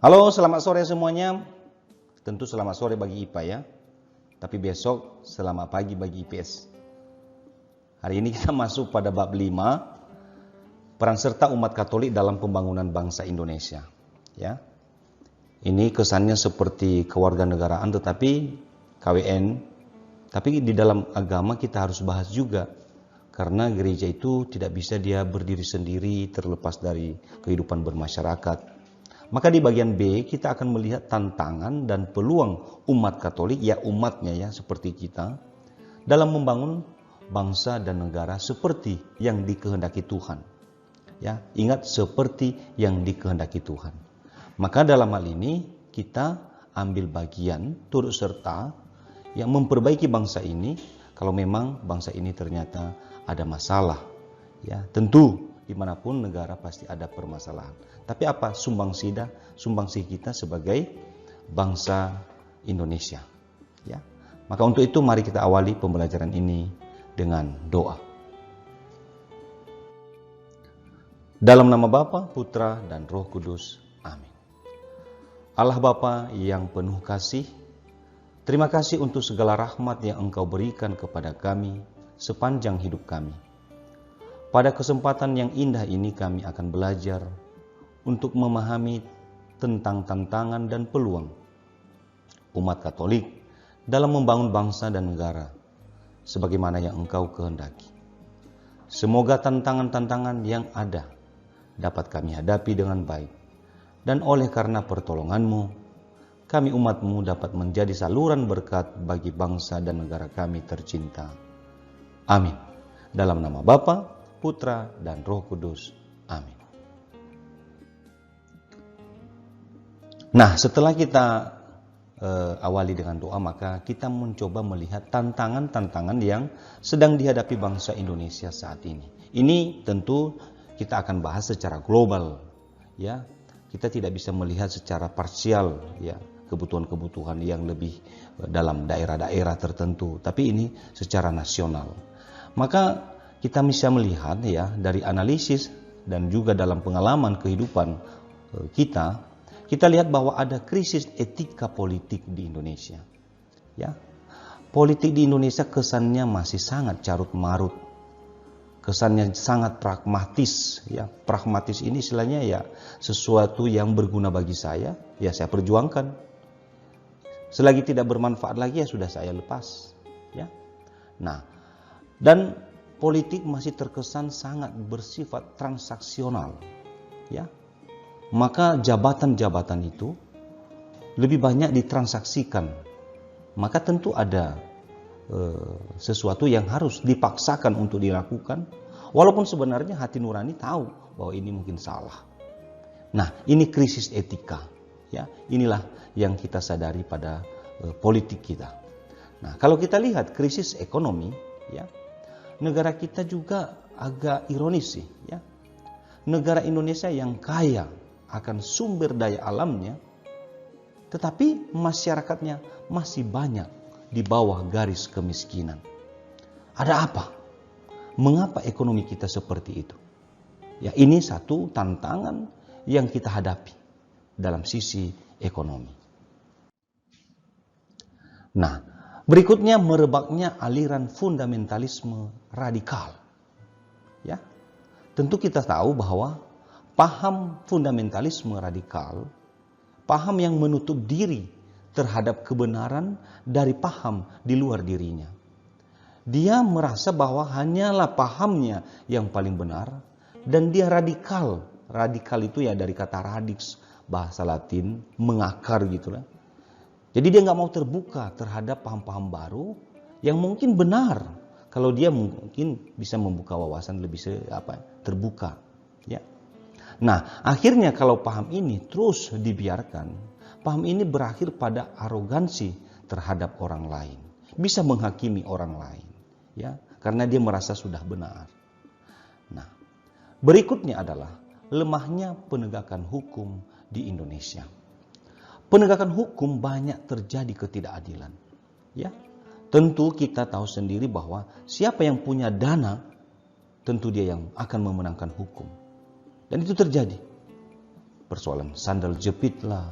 Halo, selamat sore semuanya. Tentu selamat sore bagi IPA ya. Tapi besok selamat pagi bagi IPS. Hari ini kita masuk pada bab 5, peran serta umat Katolik dalam pembangunan bangsa Indonesia. Ya. Ini kesannya seperti kewarganegaraan tetapi KWN. Tapi di dalam agama kita harus bahas juga. Karena gereja itu tidak bisa dia berdiri sendiri terlepas dari kehidupan bermasyarakat. Maka di bagian B kita akan melihat tantangan dan peluang umat Katolik, ya umatnya ya seperti kita, dalam membangun bangsa dan negara seperti yang dikehendaki Tuhan. Ya, ingat seperti yang dikehendaki Tuhan. Maka dalam hal ini kita ambil bagian turut serta yang memperbaiki bangsa ini kalau memang bangsa ini ternyata ada masalah. Ya, tentu dimanapun negara pasti ada permasalahan. Tapi apa sumbangsi kita sebagai bangsa Indonesia? Ya. Maka untuk itu mari kita awali pembelajaran ini dengan doa. Dalam nama Bapa, Putra, dan Roh Kudus. Amin. Allah Bapa yang penuh kasih, terima kasih untuk segala rahmat yang Engkau berikan kepada kami sepanjang hidup kami. Pada kesempatan yang indah ini kami akan belajar untuk memahami tentang tantangan dan peluang umat Katolik dalam membangun bangsa dan negara sebagaimana yang Engkau kehendaki. Semoga tantangan-tantangan yang ada dapat kami hadapi dengan baik, dan oleh karena pertolongan-Mu, kami umat-Mu dapat menjadi saluran berkat bagi bangsa dan negara kami tercinta. Amin. Dalam nama Bapa, Putra, dan Roh Kudus. Amin. Nah, setelah kita awali dengan doa, maka kita mencoba melihat tantangan-tantangan yang sedang dihadapi bangsa Indonesia saat ini. Ini tentu kita akan bahas secara global, ya. Kita tidak bisa melihat secara parsial, ya, kebutuhan-kebutuhan yang lebih dalam daerah-daerah tertentu, tapi ini secara nasional. Maka kita bisa melihat ya dari analisis dan juga dalam pengalaman kehidupan kita lihat bahwa ada krisis etika politik di Indonesia. Ya. Politik di Indonesia kesannya masih sangat carut-marut. Kesannya sangat pragmatis, ya. Pragmatis ini istilahnya ya sesuatu yang berguna bagi saya, ya saya perjuangkan. Selagi tidak bermanfaat lagi ya sudah saya lepas, ya. Nah, dan politik masih terkesan sangat bersifat transaksional, ya. Maka jabatan-jabatan itu lebih banyak ditransaksikan. Maka tentu ada sesuatu yang harus dipaksakan untuk dilakukan, walaupun sebenarnya hati nurani tahu bahwa ini mungkin salah. Nah, ini krisis etika, ya. Inilah yang kita sadari pada politik kita. Nah, kalau kita lihat krisis ekonomi, ya, negara kita juga agak ironis sih, ya. Negara Indonesia yang kaya akan sumber daya alamnya, tetapi masyarakatnya masih banyak di bawah garis kemiskinan. Ada apa? Mengapa ekonomi kita seperti itu? Ya, ini satu tantangan yang kita hadapi dalam sisi ekonomi. Nah, berikutnya merebaknya aliran fundamentalisme radikal. Ya. Tentu kita tahu bahwa paham fundamentalisme radikal, paham yang menutup diri terhadap kebenaran dari paham di luar dirinya. Dia merasa bahwa hanyalah pahamnya yang paling benar dan dia radikal. Radikal itu ya dari kata radix, bahasa Latin, mengakar gitu lah. Jadi dia nggak mau terbuka terhadap paham-paham baru yang mungkin benar kalau dia mungkin bisa membuka wawasan lebih terbuka, ya. Nah, akhirnya kalau paham ini terus dibiarkan, paham ini berakhir pada arogansi terhadap orang lain, bisa menghakimi orang lain, ya, karena dia merasa sudah benar. Nah, berikutnya adalah lemahnya penegakan hukum di Indonesia. Penegakan hukum banyak terjadi ketidakadilan, ya. Tentu kita tahu sendiri bahwa siapa yang punya dana, tentu dia yang akan memenangkan hukum. Dan itu terjadi. persoalan sandal jepit lah,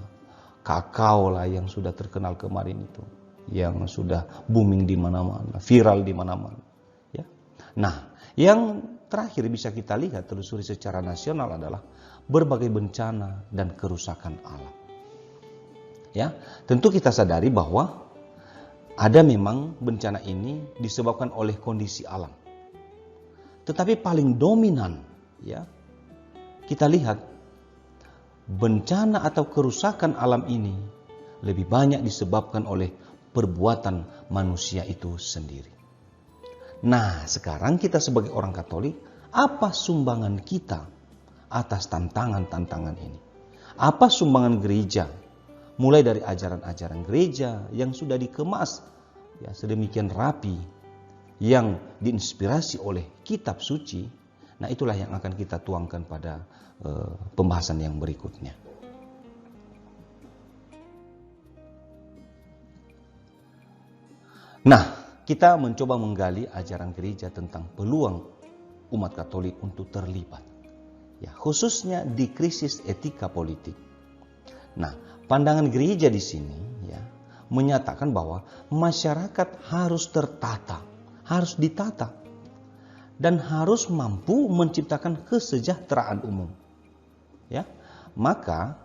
kakao lah yang sudah terkenal kemarin itu, yang sudah booming di mana-mana, viral di mana-mana. Ya. Nah, yang terakhir bisa kita lihat telusuri secara nasional adalah berbagai bencana dan kerusakan alam. Ya, tentu kita sadari bahwa ada memang bencana ini disebabkan oleh kondisi alam. Tetapi paling dominan, ya, kita lihat bencana atau kerusakan alam ini lebih banyak disebabkan oleh perbuatan manusia itu sendiri. Nah, sekarang kita sebagai orang Katolik, apa sumbangan kita atas tantangan-tantangan ini? Apa sumbangan gereja? Mulai dari ajaran-ajaran gereja yang sudah dikemas ya sedemikian rapi, yang diinspirasi oleh kitab suci. Nah, itulah yang akan kita tuangkan pada pembahasan yang berikutnya. Nah, kita mencoba menggali ajaran gereja tentang peluang umat Katolik untuk terlibat, ya, khususnya di krisis etika politik. Nah, pandangan gereja di sini ya menyatakan bahwa masyarakat harus tertata, harus ditata, dan harus mampu menciptakan kesejahteraan umum. Ya, maka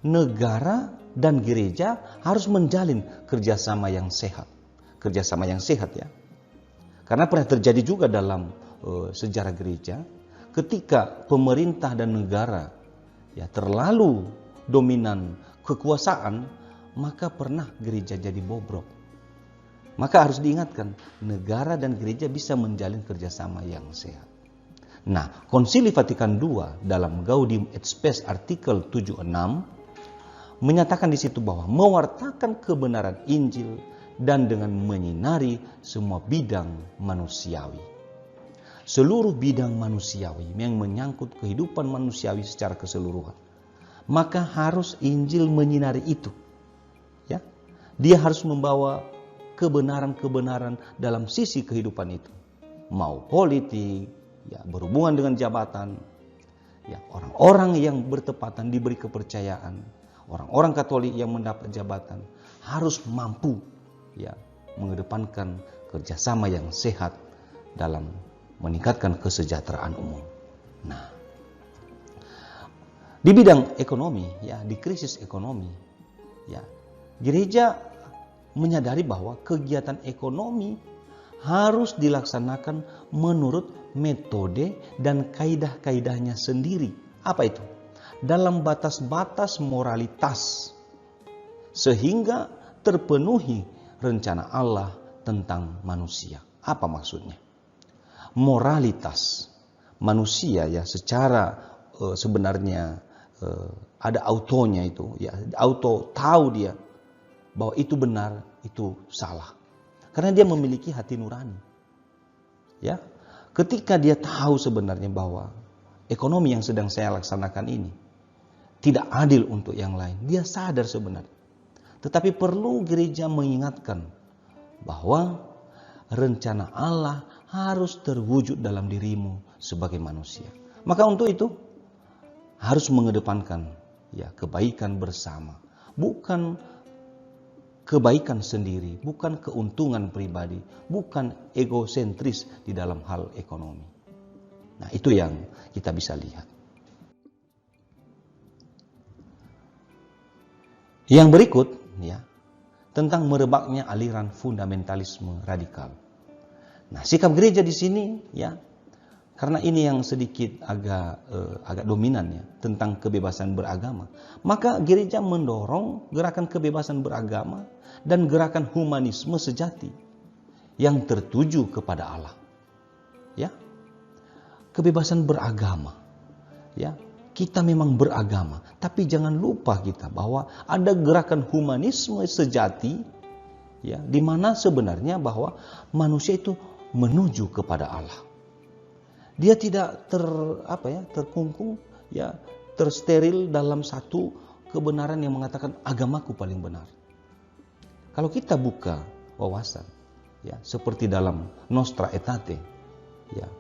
negara dan gereja harus menjalin kerjasama yang sehat, ya. Karena pernah terjadi juga dalam sejarah gereja, ketika pemerintah dan negara ya terlalu dominan kekuasaan, maka pernah gereja jadi bobrok. Maka harus diingatkan, negara dan gereja bisa menjalin kerjasama yang sehat. Nah, Konsili Vatikan II dalam Gaudium et Spes artikel 76 menyatakan di situ bahwa mewartakan kebenaran Injil dan dengan menyinari semua bidang manusiawi. Seluruh bidang manusiawi yang menyangkut kehidupan manusiawi secara keseluruhan. Maka harus Injil menyinari itu. Ya, dia harus membawa kebenaran-kebenaran dalam sisi kehidupan itu. Mau politik, ya, berhubungan dengan jabatan, ya, orang-orang yang bertepatan diberi kepercayaan, orang-orang Katolik yang mendapat jabatan harus mampu ya mengedepankan kerjasama yang sehat dalam meningkatkan kesejahteraan umum. Nah, di bidang ekonomi, ya, di krisis ekonomi, ya, gereja menyadari bahwa kegiatan ekonomi harus dilaksanakan menurut metode dan kaidah-kaidahnya sendiri. Apa itu? Dalam batas-batas moralitas, sehingga terpenuhi rencana Allah tentang manusia. Apa maksudnya? Moralitas manusia ya secara sebenarnya ada autonya itu, ya, auto tahu dia bahwa itu benar, itu salah. Karena dia memiliki hati nurani. Ya. Ketika dia tahu sebenarnya bahwa ekonomi yang sedang saya laksanakan ini tidak adil untuk yang lain, dia sadar sebenarnya. Tetapi perlu gereja mengingatkan bahwa rencana Allah harus terwujud dalam dirimu sebagai manusia. Maka untuk itu harus mengedepankan ya kebaikan bersama, bukan kebaikan sendiri, bukan keuntungan pribadi, bukan egosentris di dalam hal ekonomi. Nah, itu yang kita bisa lihat. Yang berikut ya tentang merebaknya aliran fundamentalisme radikal. Nah, sikap gereja di sini ya, karena ini yang sedikit agak dominan ya tentang kebebasan beragama, maka gereja mendorong gerakan kebebasan beragama dan gerakan humanisme sejati yang tertuju kepada Allah. Ya, kebebasan beragama. Ya, kita memang beragama, tapi jangan lupa kita bahwa ada gerakan humanisme sejati, ya, di mana sebenarnya bahwa manusia itu menuju kepada Allah. Dia tidak terkungkung, ya, tersteril dalam satu kebenaran yang mengatakan agamaku paling benar. Kalau kita buka wawasan, ya, seperti dalam Nostra Aetate, ya,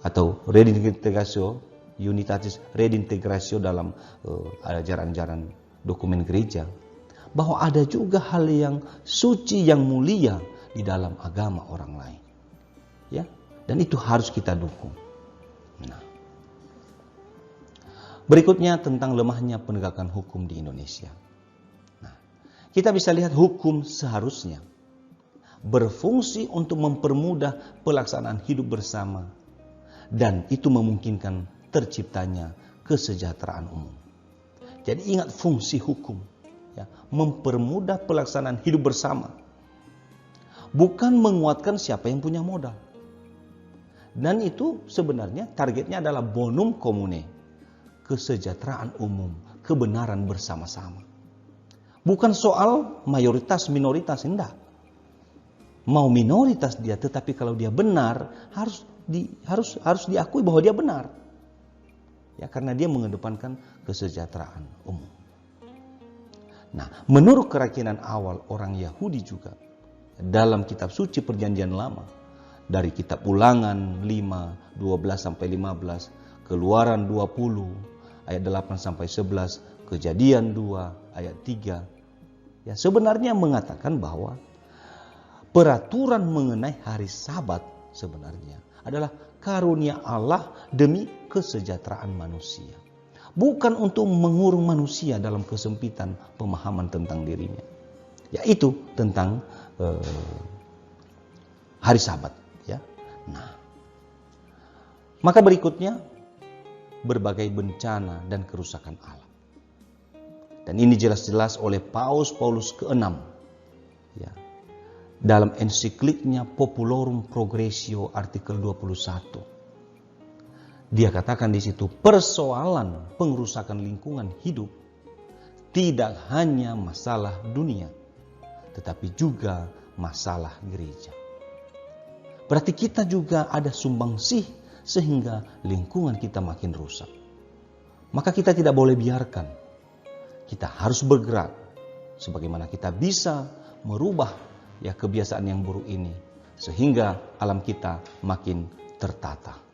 atau Redintegratio Unitatis Redintegratio dalam ajaran-ajaran dokumen gereja, bahwa ada juga hal yang suci, yang mulia di dalam agama orang lain. Ya, dan itu harus kita dukung. Nah, berikutnya tentang lemahnya penegakan hukum di Indonesia. Nah, kita bisa lihat hukum seharusnya berfungsi untuk mempermudah pelaksanaan hidup bersama, dan itu memungkinkan terciptanya kesejahteraan umum. Jadi ingat fungsi hukum, ya, mempermudah pelaksanaan hidup bersama, bukan menguatkan siapa yang punya modal. Dan itu sebenarnya targetnya adalah bonum commune, kesejahteraan umum, kebenaran bersama-sama. Bukan soal mayoritas minoritas, enggak. Mau minoritas dia, tetapi kalau dia benar harus diakui bahwa dia benar. Ya, karena dia mengedepankan kesejahteraan umum. Nah, menurut keyakinan awal orang Yahudi juga dalam kitab suci Perjanjian Lama, dari kitab Ulangan 5, 12-15, Keluaran 20, ayat 8-11, Kejadian 2, ayat 3, ya sebenarnya mengatakan bahwa peraturan mengenai hari Sabat sebenarnya adalah karunia Allah demi kesejahteraan manusia. Bukan untuk mengurung manusia dalam kesempitan pemahaman tentang dirinya. Yaitu tentang hari Sabat. Ya. Nah, maka berikutnya berbagai bencana dan kerusakan alam. Dan ini jelas-jelas oleh Paus ke-6. Ya. Dalam ensikliknya Populorum Progressio artikel 21. Dia katakan di situ, persoalan pengerusakan lingkungan hidup tidak hanya masalah dunia, tetapi juga masalah gereja. Berarti kita juga ada sumbangsih sehingga lingkungan kita makin rusak. Maka kita tidak boleh biarkan. Kita harus bergerak sebagaimana kita bisa merubah ya kebiasaan yang buruk ini sehingga alam kita makin tertata.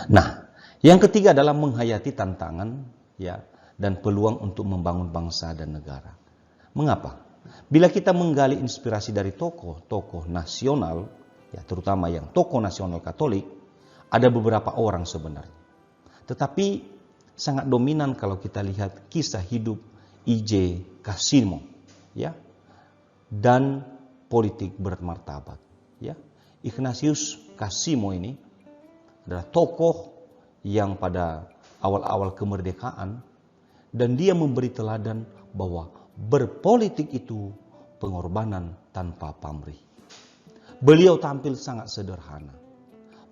Nah, yang ketiga adalah menghayati tantangan ya dan peluang untuk membangun bangsa dan negara. Mengapa? Bila kita menggali inspirasi dari tokoh-tokoh nasional, ya terutama yang tokoh nasional Katolik, ada beberapa orang sebenarnya. Tetapi sangat dominan kalau kita lihat kisah hidup I.J. Cassimo, ya, dan politik bermartabat, ya. Ignatius Cassimo ini adalah tokoh yang pada awal-awal kemerdekaan, dan dia memberi teladan bahwa berpolitik itu pengorbanan tanpa pamrih. Beliau tampil sangat sederhana.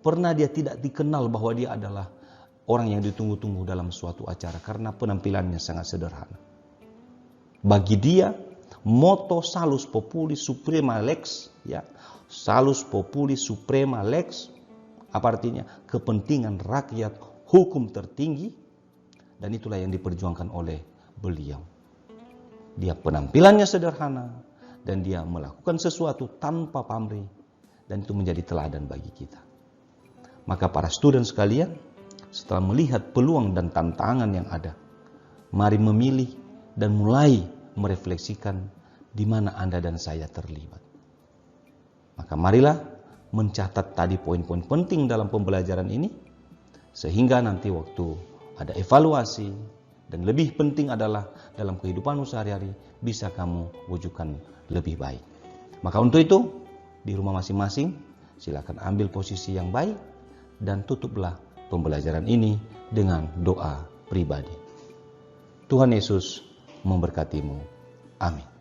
Pernah dia tidak dikenal bahwa dia adalah orang yang ditunggu-tunggu dalam suatu acara karena penampilannya sangat sederhana. Bagi dia, motto Salus Populi Suprema Lex, ya, Salus Populi Suprema Lex, apa artinya? Kepentingan rakyat, hukum tertinggi, dan itulah yang diperjuangkan oleh beliau. Dia penampilannya sederhana, dan dia melakukan sesuatu tanpa pamrih, dan itu menjadi teladan bagi kita. Maka para student sekalian, setelah melihat peluang dan tantangan yang ada, mari memilih dan mulai merefleksikan di mana Anda dan saya terlibat. Maka marilah mencatat tadi poin-poin penting dalam pembelajaran ini, sehingga nanti waktu ada evaluasi, dan lebih penting adalah dalam kehidupanmu sehari-hari bisa kamu wujudkan lebih baik. Maka untuk itu, di rumah masing-masing silakan ambil posisi yang baik dan tutuplah pembelajaran ini dengan doa pribadi. Tuhan Yesus memberkatimu. Amin.